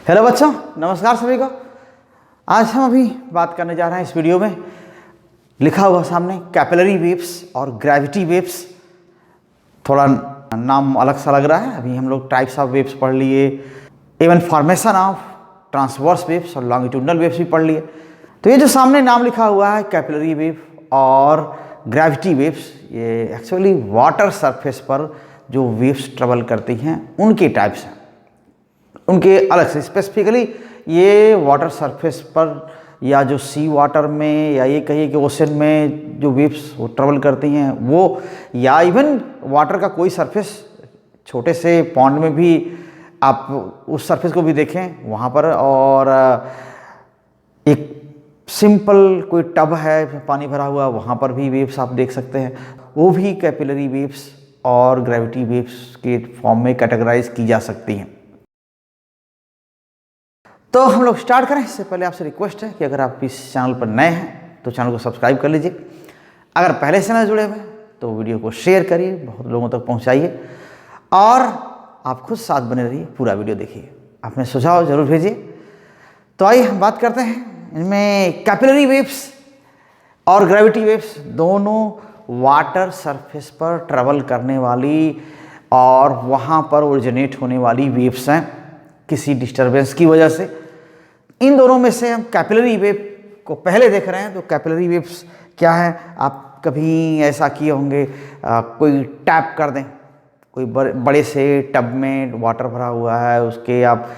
Hello बच्चों, नमस्कार सभी को। आज हम अभी बात करने जा रहे हैं इस वीडियो में, लिखा हुआ सामने कैपिलरी वेव्स और ग्रेविटी वेव्स। थोड़ा नाम अलग सा लग रहा है। अभी हम लोग टाइप्स ऑफ वेव्स पढ़ लिए, even formation of transverse waves और लॉन्गिट्यूडनल वेव्स भी पढ़ लिए। तो ये जो सामने नाम लिखा हुआ है कैपिलरी वेव और ग्रेविटी वेव्स, ये एक्चुअली वाटर सरफेस पर जो वेव्स ट्रेवल करती हैं उनके टाइप्स हैं, उनके अलग से। स्पेसिफिकली ये वाटर सरफेस पर या जो सी वाटर में या ये कहिए कि ओशन में जो वेव्स वो ट्रेवल करती हैं वो, या इवन वाटर का कोई सरफेस, छोटे से पॉन्ड में भी आप उस सरफेस को भी देखें वहाँ पर, और एक सिंपल कोई टब है पानी भरा हुआ, वहाँ पर भी वेव्स आप देख सकते हैं। वो भी कैपिलरी वेव्स और ग्रेविटी वेव्स के फॉर्म में कैटेगराइज की जा सकती हैं। तो हम लोग स्टार्ट करें इससे पहले आपसे रिक्वेस्ट है कि अगर आप इस चैनल पर नए हैं तो चैनल को सब्सक्राइब कर लीजिए। अगर पहले से न जुड़े हुए हैं तो वीडियो को शेयर करिए, बहुत लोगों तक पहुंचाइए, और आप खुद साथ बने रहिए, पूरा वीडियो देखिए, अपने सुझाव जरूर भेजिए। तो आइए हम बात करते हैं इनमें कैपिलरी वेव्स और ग्रेविटी वेव्स, दोनों वाटर सरफेस पर ट्रेवल करने वाली और वहाँ पर ओरिजिनेट होने वाली वेव्स हैं किसी डिस्टर्बेंस की वजह से। इन दोनों में से हम कैपिलरी वेव को पहले देख रहे हैं। तो कैपिलरी वेव्स क्या है, आप कभी ऐसा किए होंगे, कोई टैप कर दें, कोई बड़े से टब में वाटर भरा हुआ है, उसके आप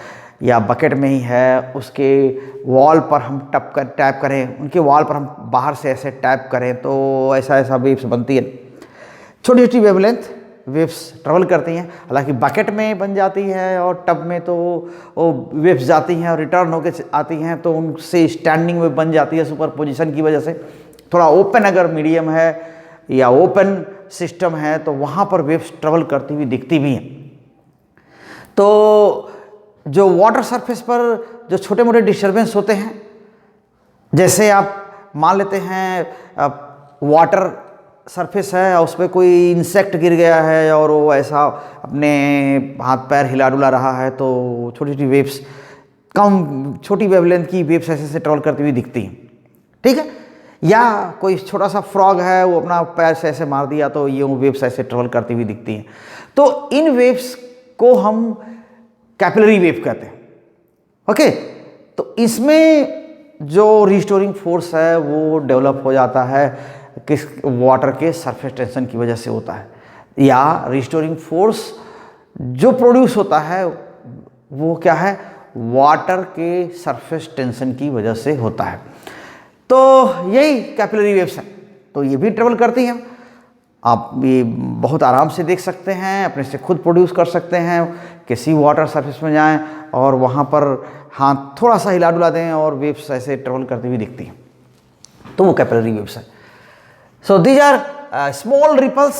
या बकेट में ही है, उसके वॉल पर हम टैप करें, उनके वॉल पर हम बाहर से ऐसे टैप करें तो ऐसा वेव्स बनती है। छोटी छोटी वेवलेंथ वेव्स ट्रेवल करती हैं। हालांकि बकेट में बन जाती है और टब में तो वो वेव्स जाती हैं और रिटर्न होकर आती हैं, तो उनसे स्टैंडिंग में बन जाती है सुपर पोजिशन की वजह से। थोड़ा ओपन अगर मीडियम है या ओपन सिस्टम है तो वहाँ पर वेव्स ट्रेवल करती हुई दिखती भी हैं। तो जो वाटर सरफेस पर जो छोटे मोटे डिस्टर्बेंस होते हैं, जैसे आप मान लेते हैं वाटर सरफेस है और उस पर कोई इंसेक्ट गिर गया है और वो ऐसा अपने हाथ पैर हिला डुला रहा है, तो छोटी छोटी वेव्स, कम छोटी वेवलेंथ की वेव्स ऐसे ट्रेवल करती हुई दिखती हैं, ठीक है। या कोई छोटा सा फ्रॉग है, वो अपना पैर से ऐसे मार दिया तो ये वेव्स ऐसे ट्रेवल करती हुई दिखती हैं। तो इन वेव्स को हम कैपिलरी वेव कहते हैं, ओके। तो इसमें जो रिस्टोरिंग फोर्स है वो डेवलप हो जाता है किस वाटर के सरफेस टेंशन की वजह से होता है, या रिस्टोरिंग फोर्स जो प्रोड्यूस होता है वो क्या है, वाटर के सरफेस टेंशन की वजह से होता है। तो यही कैपिलरी वेव्स हैं। तो ये भी ट्रेवल करती हैं, आप ये बहुत आराम से देख सकते हैं, अपने से खुद प्रोड्यूस कर सकते हैं। किसी वाटर सरफेस में जाएं और वहाँ पर हाथ थोड़ा सा हिला डुला दें और वेव्स ऐसे ट्रेवल करती हुई दिखती हैं, तो वो कैपिलरी वेव्स है। So these are small ripples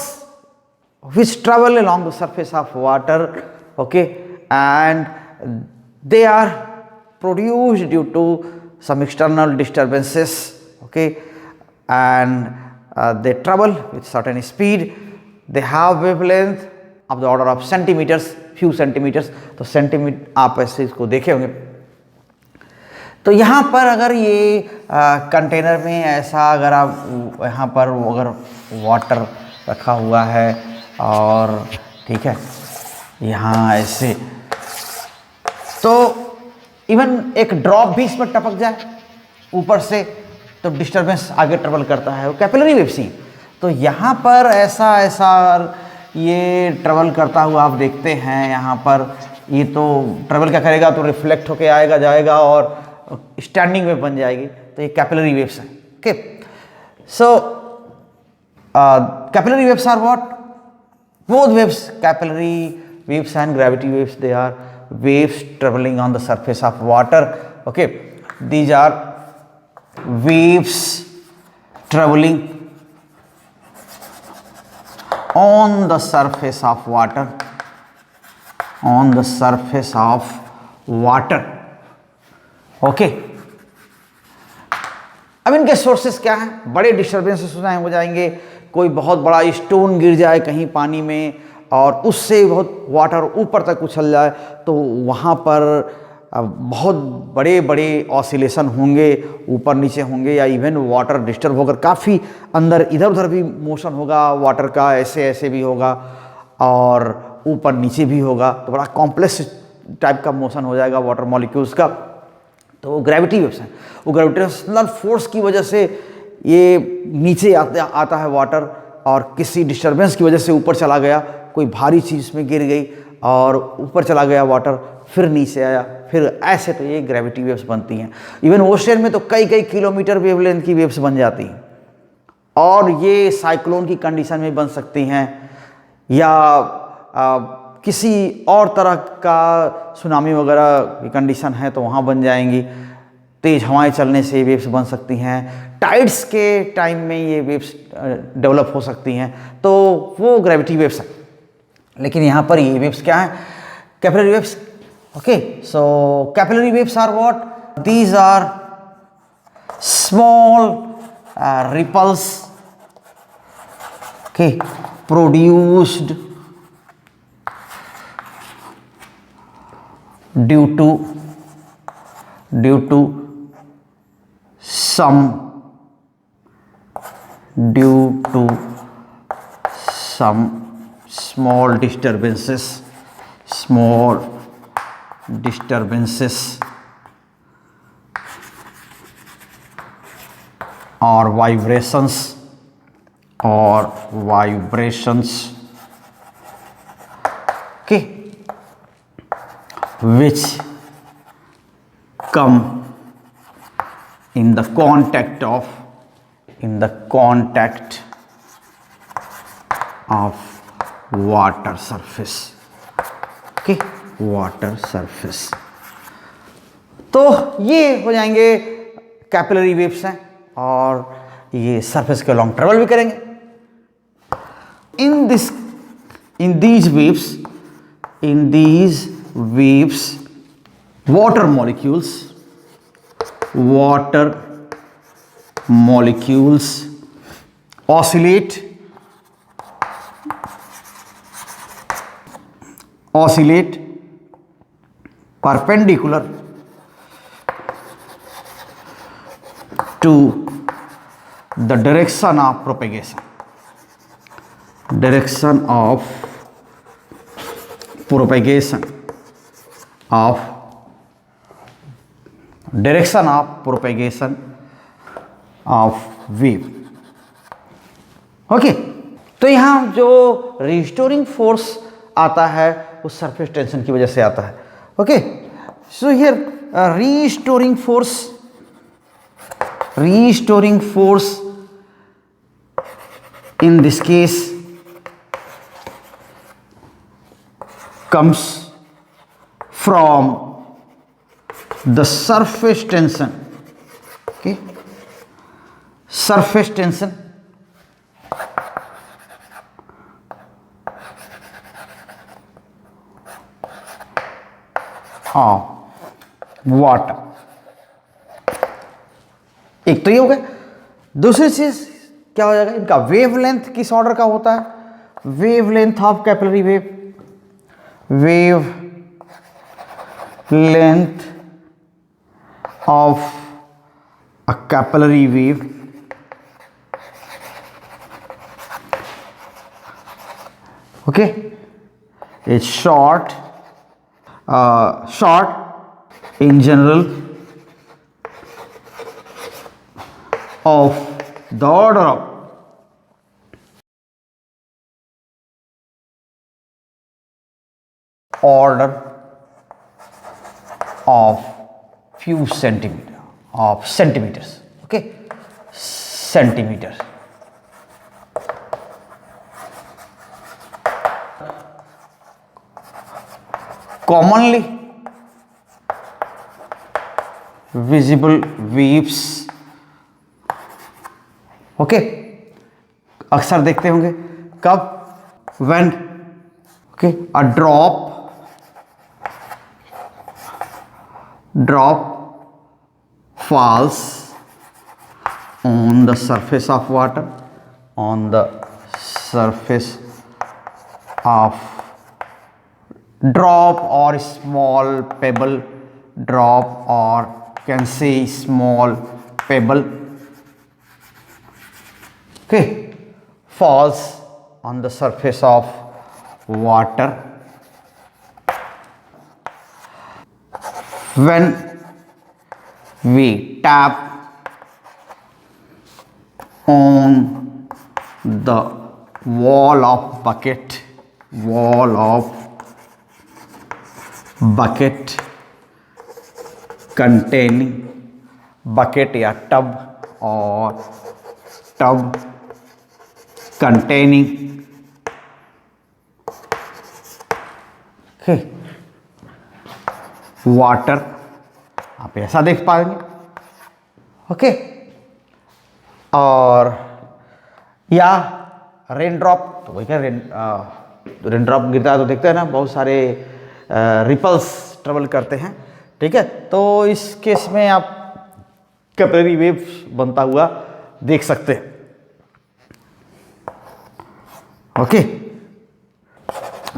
which travel along the surface of water, okay, and they are produced due to some external disturbances, okay, and they travel with certain speed. They have wavelength of the order of centimeters, few centimeters. तो centimetre आप ऐसे इसको देखे होंगे। तो यहाँ पर अगर ये कंटेनर में ऐसा अगर आप यहाँ पर अगर वाटर रखा हुआ है और ठीक है, यहाँ ऐसे, तो इवन एक ड्रॉप भी इसमें टपक जाए ऊपर से तो डिस्टर्बेंस आगे ट्रेवल करता है, वो कैपिलरी वेव्स ही। तो यहाँ पर ऐसा ये ट्रेवल करता हुआ आप देखते हैं, यहाँ पर ये तो ट्रेवल क्या करेगा, तो रिफ्लेक्ट होके आएगा जाएगा और स्टैंडिंग वेव बन जाएगी। तो ये कैपिलरी वेव्स हैं, okay. So capillary waves are what, both waves, capillary waves and gravity waves, they are waves travelling on the surface of water, okay. These are waves travelling on the surface of water, on the surface of water, okay। अब इनके sources क्या हैं, बड़े disturbances हो जाएंगे, कोई बहुत बड़ा स्टोन गिर जाए कहीं पानी में और उससे बहुत वाटर ऊपर तक उछल जाए, तो वहाँ पर बहुत बड़े बड़े ऑसिलेशन होंगे, ऊपर नीचे होंगे, या इवन वाटर डिस्टर्ब होकर काफ़ी अंदर इधर उधर भी मोशन होगा वाटर का, ऐसे ऐसे भी होगा और ऊपर नीचे भी होगा, तो बड़ा कॉम्प्लेक्स टाइप का मोशन हो जाएगा वाटर मॉलिक्यूल्स का। तो वो ग्रेविटी वेव्स हैं, वो ग्रेविटेशनल फोर्स की वजह से ये नीचे आता है वाटर, और किसी डिस्टर्बेंस की वजह से ऊपर चला गया, कोई भारी चीज़ में गिर गई और ऊपर चला गया वाटर, फिर नीचे आया, फिर ऐसे, तो ये ग्रेविटी वेव्स बनती हैं। इवन ओशन में तो कई कई किलोमीटर वेवलेंथ की वेव्स बन जाती हैं, और ये साइक्लोन की कंडीशन में बन सकती हैं, या किसी और तरह का सुनामी वगैरह की कंडीशन है तो वहाँ बन जाएंगी। तेज़ हवाएं चलने से वेव्स बन सकती हैं, टाइड्स के टाइम में ये वेव्स डेवलप हो सकती हैं, तो वो ग्रेविटी वेव्स हैं। लेकिन यहाँ पर ये वेव्स क्या हैं? Capillary waves. Okay, so capillary waves are what? These are small ripples, okay, produced due to some small disturbances or vibrations okay, which come in the contact of water surface, okay, water surface। तो ये हो जाएंगे capillary waves हैं, और ये surface के long travel भी करेंगे। in these waves water molecules oscillate perpendicular to the direction of propagation of wave। Okay, तो यहाँ जो रिस्टोरिंग फोर्स आता है वो सरफेस टेंशन की वजह से आता है। Okay, so here restoring force in this case comes from the surface tension, okay, surface tension of water। एक तो ये हो गया। दूसरी चीज क्या हो जाएगा, इनका वेवलेंथ किस ऑर्डर का होता है? Wavelength of capillary wavelength of a capillary wave okay is short in general of the order of few centimeters, okay, centimeters। commonly visible waves, okay, अक्सर देखते होंगे कब? when okay a drop falls on the surface of water, drop or small pebble drop or can say small pebble, okay, falls on the surface of water. When we tap on the wall of bucket containing bucket या tub और tub containing water, आप ऐसा देख पाएंगे, okay. और या rain drop, तो वही क्या रेन ड्रॉप गिरता है तो देखते हैं ना, बहुत सारे रिपल्स ट्रेवल करते हैं, ठीक है। तो इस केस में आप कैपिलरी वेव बनता हुआ देख सकते हैं, okay.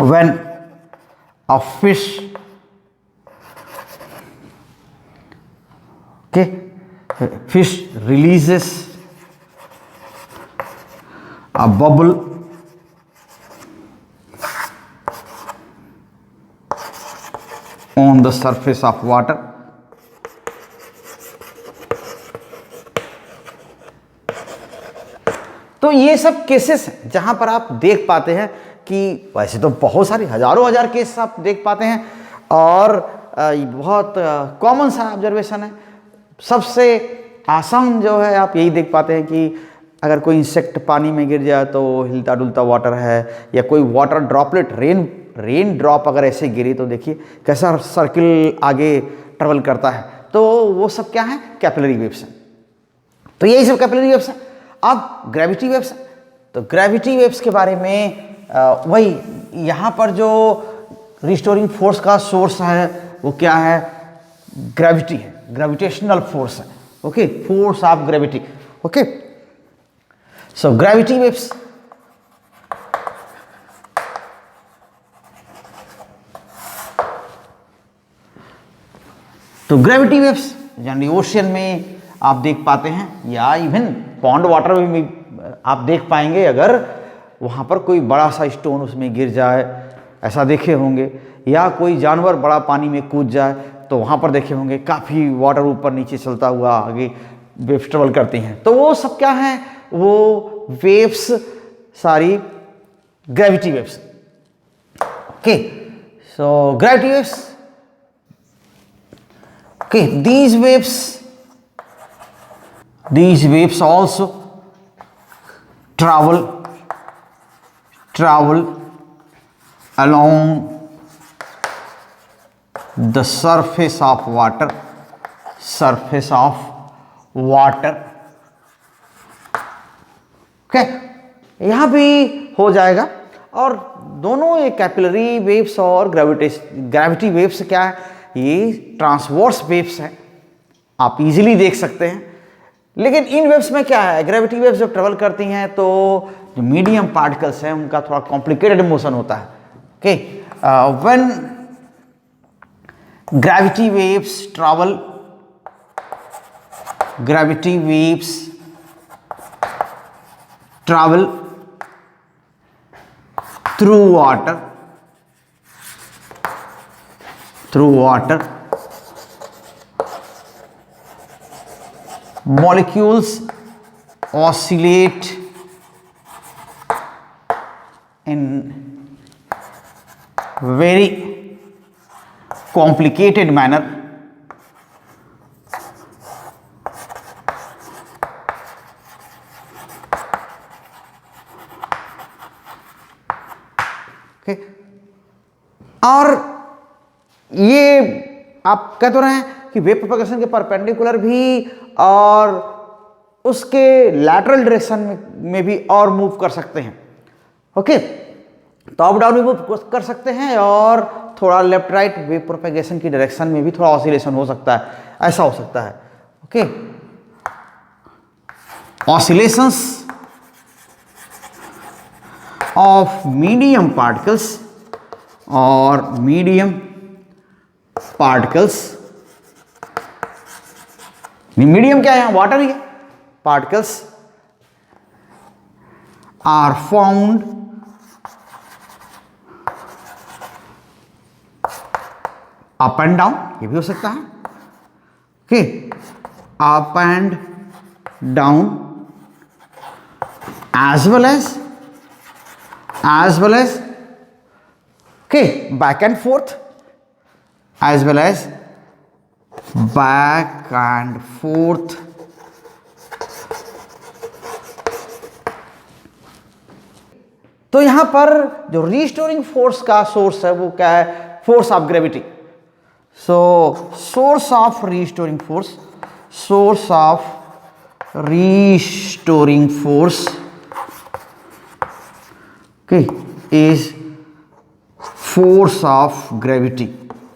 When a fish, okay, fish releases a bubble on the surface of water, तो ये सब केसेस हैं जहां पर आप देख पाते हैं कि वैसे तो बहुत सारी हजारों हजार केस आप देख पाते हैं और बहुत कॉमन सा ऑब्जर्वेशन है। सबसे आसान जो है आप यही देख पाते हैं कि अगर कोई इंसेक्ट पानी में गिर जाए तो हिलता डुलता वाटर है, या कोई वाटर ड्रॉपलेट रेन ड्रॉप अगर ऐसे गिरी तो देखिए कैसा सर्किल आगे ट्रेवल करता है, तो वो सब क्या है, कैपिलरी वेव्स हैं। तो यही सब कैपिलरी वेव्स हैं। अब ग्रेविटी वेव्स, तो ग्रेविटी वेव्स के बारे में वही यहाँ पर जो रिस्टोरिंग फोर्स का सोर्स है वो क्या है, ग्रेविटी है, ग्रेविटेशनल फोर्स है, okay, force of gravity, okay. So gravity waves, तो ग्रेविटी वेव्स यानी ओशियन में आप देख पाते हैं, या इवन पॉन्ड वाटर में भी आप देख पाएंगे अगर वहाँ पर कोई बड़ा सा स्टोन उसमें गिर जाए, ऐसा देखे होंगे, या कोई जानवर बड़ा पानी में कूद जाए तो वहाँ पर देखे होंगे काफ़ी वाटर ऊपर नीचे चलता हुआ आगे वेव्स ट्रेवल करती हैं। तो वो सब क्या है, वो वेव्स सारी gravity waves, okay. So gravity waves, okay, these waves also travel along the surface of water, okay, यहाँ भी हो जाएगा। और दोनों ये कैपिलरी वेव्स और ग्रेविटी वेव्स क्या है, ये ट्रांसवर्स वेव्स हैं, आप इजीली देख सकते हैं। लेकिन इन वेव्स में क्या है, ग्रेविटी वेव्स जब ट्रेवल करती हैं तो जो मीडियम पार्टिकल्स हैं उनका थोड़ा कॉम्प्लिकेटेड मोशन होता है, okay. When gravity waves travel through water, molecules oscillate in very complicated manner, okay। और ये आप कह तो रहे हैं कि वेव प्रोपगेशन के परपेंडिकुलर भी और उसके लैटरल डायरेक्शन में भी और मूव कर सकते हैं, ओके। तो अप डाउन भी मूव कर सकते हैं और थोड़ा लेफ्ट राइट वेव प्रोपगेशन की डायरेक्शन में भी थोड़ा ऑसिलेशन हो सकता है, ऐसा हो सकता है, okay. Oscillations of medium particles medium क्या है यहां, वाटर ही है। Particles are found up and down, ये भी हो सकता है। Okay, up and down as well as okay back and forth, as well as back and forth। तो यहां पर जो रीस्टोरिंग फोर्स का सोर्स है वो क्या है, force of gravity. So source of restoring force, source of restoring force okay is force of gravity,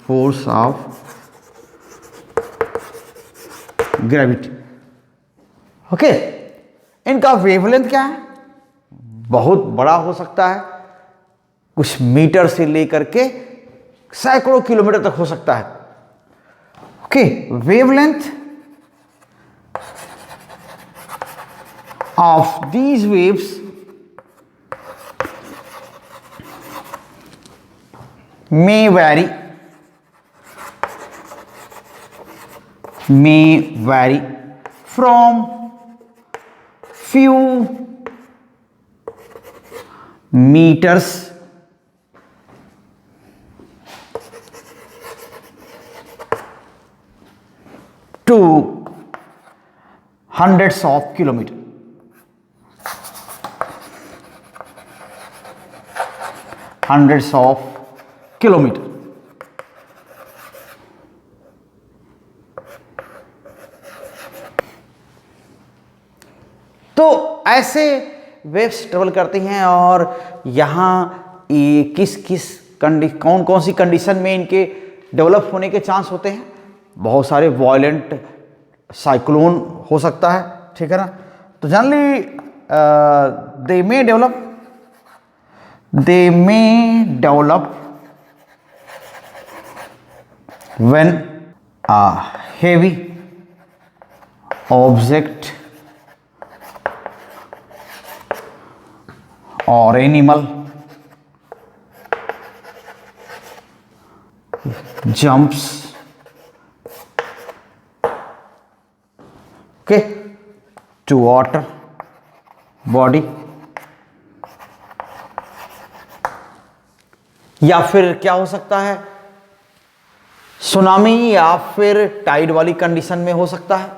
force of gravity। Okay, इनका वेवलेंथ क्या है, बहुत बड़ा हो सकता है, कुछ मीटर से लेकर के सैकड़ों किलोमीटर तक हो सकता है। Okay, wavelength of these waves may vary from few meters to hundreds of kilometers, hundreds of kilometre. तो ऐसे वेव्स ट्रेवल करती हैं और यहां ये किस किस कौन कौन सी कंडीशन में इनके डेवलप होने के चांस होते हैं। बहुत सारे वॉयलेंट साइक्लोन हो सकता है, ठीक है ना। तो generally they may develop when a heavy object or animal jumps okay to water body, या फिर क्या हो सकता है, सुनामी या फिर टाइड वाली कंडीशन में हो सकता है।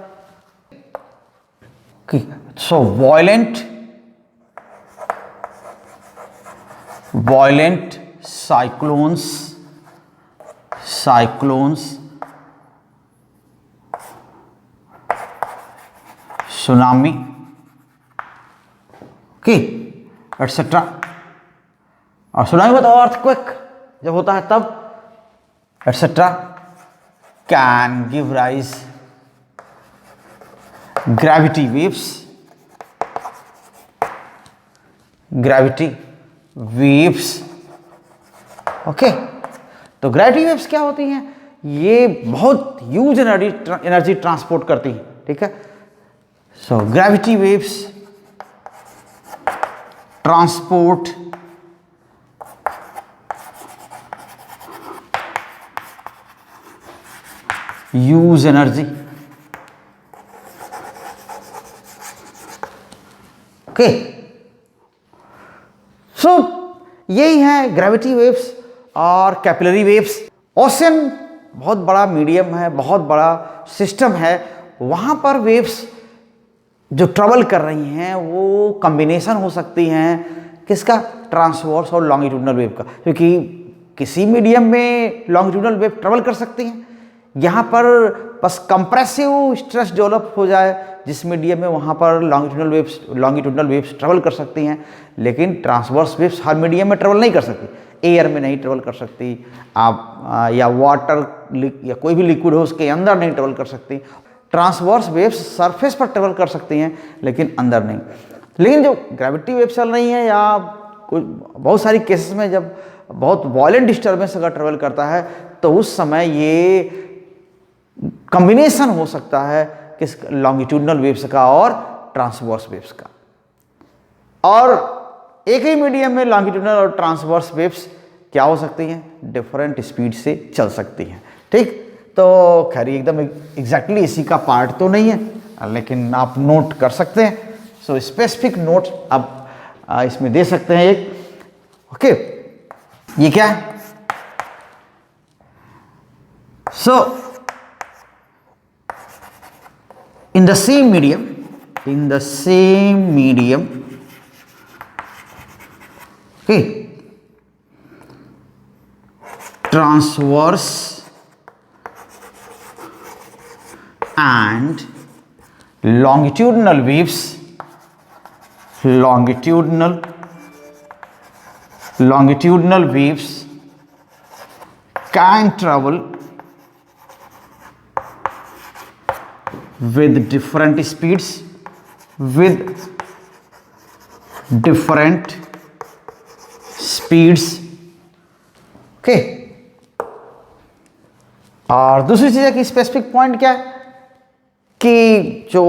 So violent cyclones tsunami okay etcetera. और सुनामी में तो अर्थक्वेक जब होता है तब etcetera can give rise gravity waves, okay. तो ग्रेविटी वेव्स क्या होती हैं, ये बहुत ह्यूज एनर्जी ट्रांसपोर्ट करती हैं, ठीक है। So gravity waves transport use energy, okay. So यही है ग्रेविटी वेव्स और कैपिलरी वेव्स। ओशन बहुत बड़ा मीडियम है, बहुत बड़ा सिस्टम है, वहां पर वेव्स जो ट्रेवल कर रही हैं वो कॉम्बिनेशन हो सकती हैं किसका, ट्रांसवर्स और लॉन्गिट्यूडनल वेव का, क्योंकि किसी मीडियम में लॉन्गिट्यूडनल वेव ट्रेवल कर सकती हैं। यहाँ पर बस कंप्रेसिव स्ट्रेस डेवलप हो जाए जिस मीडियम में, वहाँ पर लॉन्गिट्यूडनल वेव्स ट्रेवल कर सकती हैं, लेकिन ट्रांसवर्स वेव्स हर मीडियम में ट्रेवल नहीं कर सकती। एयर में नहीं ट्रेवल कर सकती आप, या वाटर या कोई भी लिक्विड हो उसके अंदर नहीं ट्रेवल कर सकती। ट्रांसवर्स वेव्स सरफेस पर ट्रेवल कर सकती हैं लेकिन अंदर नहीं। लेकिन जो ग्रेविटी वेव चल रही हैं या कोई बहुत सारी केसेस में जब बहुत वॉयलेंट डिस्टर्बेंस अगर ट्रेवल करता है तो उस समय ये कॉम्बिनेशन हो सकता है किस लॉन्गिट्यूडनल वेव्स का और ट्रांसवर्स वेव्स का। और एक ही मीडियम में लॉन्गिट्यूडनल और ट्रांसवर्स वेव्स क्या हो सकती हैं, डिफरेंट स्पीड से चल सकती हैं। ठीक, तो खैर एकदम एग्जैक्टली इसी का पार्ट तो नहीं है, लेकिन आप नोट कर सकते हैं। सो स्पेसिफिक नोट आप इसमें दे सकते हैं एक। ओके, ये क्या है? सो in the same medium, okay, transverse and longitudinal waves can travel with different speeds, okay. और दूसरी चीज है कि स्पेसिफिक पॉइंट क्या है कि जो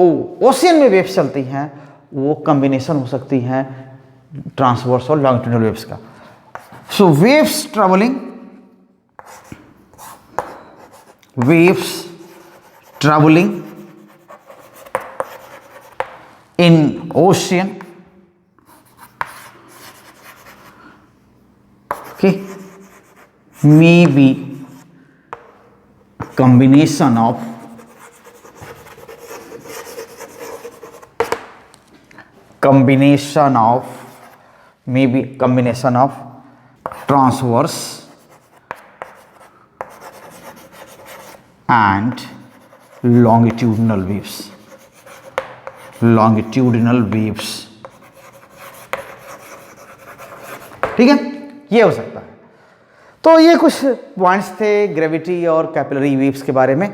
ओशियन में वेव्स चलती हैं वो कॉम्बिनेशन हो सकती हैं ट्रांसवर्स और लॉन्गिट्यूडनल वेव्स का। So waves travelling in ocean, okay, may be combination of transverse and longitudinal waves, ठीक है, ये हो सकता है। तो ये कुछ पॉइंट्स थे ग्रेविटी और कैपिलरी वेव्स के बारे में।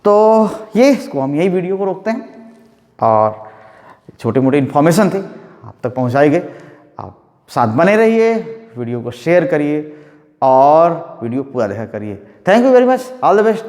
तो ये इसको हम यही वीडियो को रोकते हैं और छोटे मोटे इन्फॉर्मेशन थी आप तक पहुंचाई गई। आप साथ बने रहिए, वीडियो को शेयर करिए और वीडियो पूरा देखा करिए। Thank you very much, all the best.